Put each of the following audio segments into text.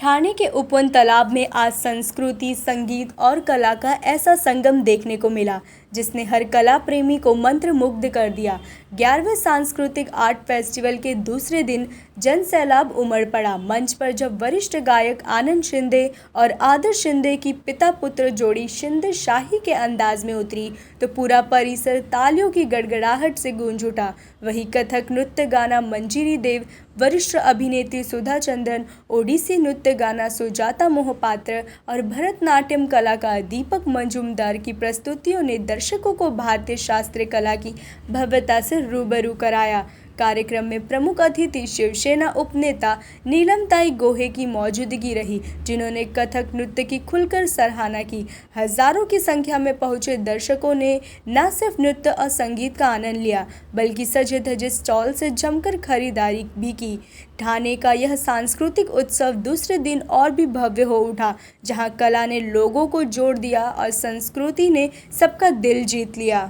ठाणे के उपवन तालाब में आज संस्कृति, संगीत और कला का ऐसा संगम देखने को मिला जिसने हर कला प्रेमी को मंत्रमुग्ध कर दिया। 11वें सांस्कृतिक आर्ट फेस्टिवल के दूसरे दिन जन सैलाब उमड़ पड़ा। मंच पर जब वरिष्ठ गायक आनंद शिंदे और आदर्श शिंदे की पिता पुत्र जोड़ी शिंदे शाही के अंदाज में उतरी तो पूरा परिसर तालियों की गड़गड़ाहट से गूंज उठा। वहीं कथक नृत्य गाना मंजीरी देव, वरिष्ठ अभिनेत्री सुधा चंद्रन, ओडिसी नृत्य गाना सुजाता मोहपात्र और भरतनाट्यम कलाकार दीपक मजूमदार की प्रस्तुतियों ने दर्शकों को भारतीय शास्त्रीय कला की भव्यता से रूबरू कराया। कार्यक्रम में प्रमुख अतिथि शिवसेना उपनेता नीलमताई गोहे की मौजूदगी रही, जिन्होंने कथक नृत्य की खुलकर सराहना की। हजारों की संख्या में पहुंचे दर्शकों ने न सिर्फ नृत्य और संगीत का आनंद लिया बल्कि सजे धजे स्टॉल से जमकर खरीदारी भी की। ठाणे का यह सांस्कृतिक उत्सव दूसरे दिन और भी भव्य हो उठा, जहां कला ने लोगों को जोड़ दिया और संस्कृति ने सबका दिल जीत लिया।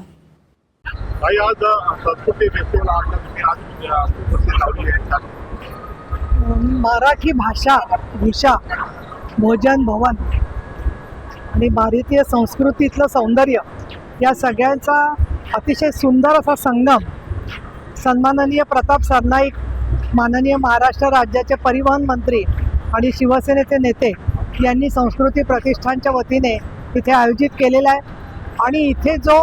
भाई आज संस्कृती फेस्टिवल आज उपस्थित लावली आहे। मराठी भाषा, भूषा, भोजन, भवन आणि भारतीय संस्कृतीतलं सौंदर्य या सगळ्यांचा अतिशय सुंदर असा संगम सन्माननीय प्रताप सरनाईक, माननीय महाराष्ट्र राज्याचे परिवहन मंत्री आणि शिवसेनेचे नेते यांनी संस्कृती प्रतिष्ठानच्या वतीने इथे आयोजित केलेला आहे। आणि इथे जो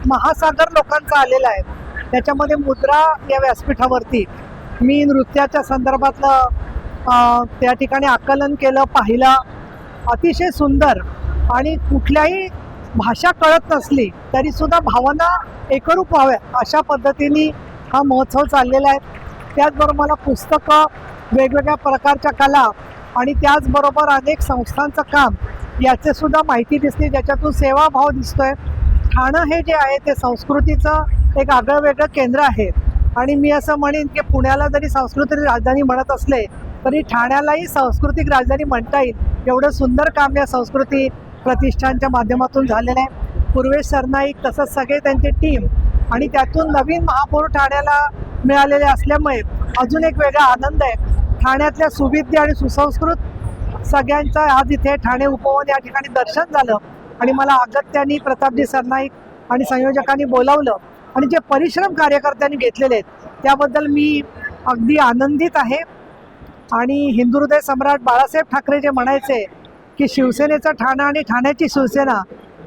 महासागर लोकांचा आलेला आहे त्याच्यामध्ये मुद्रा या व्यासपीठावरती मी नृत्याच्या संदर्भातलं त्या ठिकाणी आकलन केलं, पाहिलं। अतिशय सुंदर आणि कुठल्याही भाषा कळत नसली तरीसुद्धा भावना एकरूप व्हाव्या अशा पद्धतीने हा महोत्सव चाललेला आहे। त्याचबरोबर मला पुस्तकं, वेगवेगळ्या प्रकारच्या कला आणि त्याचबरोबर अनेक संस्थांचं काम याचे सुद्धा माहिती दिसते, ज्याच्यातून सेवाभाव दिसतोय। ठाणं हे जे आहे ते संस्कृतीचं एक आगळं वेगळं केंद्र आहे आणि मी असं म्हणेन की पुण्याला जरी सांस्कृतिक राजधानी म्हणत असले तरी ठाण्यालाही सांस्कृतिक राजधानी म्हणता येईल, एवढं सुंदर काम या संस्कृती प्रतिष्ठानच्या माध्यमातून झालेलं आहे। पूर्वेश सरनाईक तसंच सगळे त्यांची टीम आणि त्यातून नवीन महापौर ठाण्याला मिळालेले असल्यामुळे अजून एक वेगळा आनंद आहे। ठाण्यातल्या सुविद्य आणि सुसंस्कृत सगळ्यांचा आज इथे ठाणे उपवन या ठिकाणी दर्शन झालं आणि मला अगत्यानी प्रतापजी सरनाईक आणि संयोजकांनी बोलावलं आणि जे परिश्रम कार्यकर्त्यांनी घेतलेले आहेत त्याबद्दल मी अगदी आनंदित आहे। आणि हिंदू हृदय सम्राट बाळासाहेब ठाकरे जे म्हणायचे की शिवसेनेचं ठाणं आणि ठाण्याची शिवसेना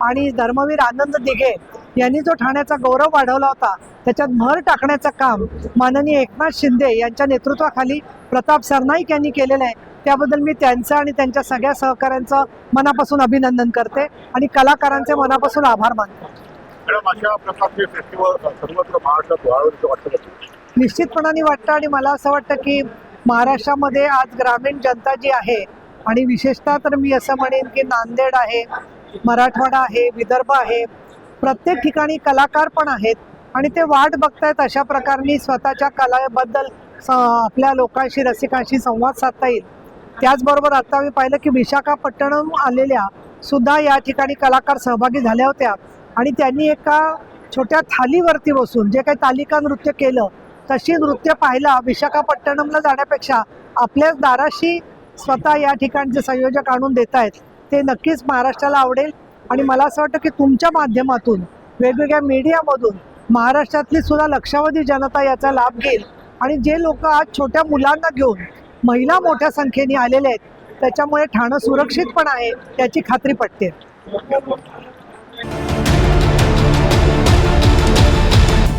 आणि धर्मवीर आनंद दिघे यांनी जो ठाण्याचा गौरव वाढवला होता त्याच्यात भर टाकण्याचं काम माननीय एकनाथ शिंदे यांच्या नेतृत्वाखाली प्रताप सरनाईक यांनी केलेलं आहे। त्याबद्दल मी त्यांचं आणि त्यांच्या सगळ्या सहकाऱ्यांचं मनापासून अभिनंदन करते आणि कलाकारांचे मनापासून आभार मानते। मॅडम, अशा प्रकारचे फेस्टिवल सर्वत्र महाराष्ट्रात व्हावेसे वाटतं? निश्चितपणाने वाटतं आणि मला असं वाटतं की महाराष्ट्रामध्ये आज ग्रामीण जनता जी आहे आणि विशेषतः तर मी असं म्हणेन की नांदेड आहे, मराठवाडा आहे, विदर्भ आहे, प्रत्येक ठिकाणी कलाकार पण आहेत आणि ते वाट बघतायत अशा प्रकारे स्वतःच्या कलेबद्दल आपल्या लोकांशी, रसिकांशी संवाद साधता येईल। त्याचबरोबर आता मी पाहिलं की विशाखापट्टणम आलेल्या सुद्धा या ठिकाणी कलाकार सहभागी झाल्या होत्या आणि त्यांनी एका छोट्या थालीवरती बसून जे काही तालिका नृत्य केलं तशी नृत्य पाहायला विशाखापट्टणमला जाण्यापेक्षा आपल्याच दाराशी स्वतः या ठिकाणचे संयोजक आणून देत आहेत, ते नक्कीच महाराष्ट्राला आवडेल। आणि मला असं वाटतं की तुमच्या माध्यमातून, वेगवेगळ्या मीडियामधून महाराष्ट्रातली सुद्धा लक्षावधी जनता याचा लाभ घेईल आणि जे लोक आज छोट्या मुलांना घेऊन महिला मोठ्या संख्येने आलेले आहेत त्याच्यामुळे ठाणं सुरक्षित पण आहे याची खात्री पटते।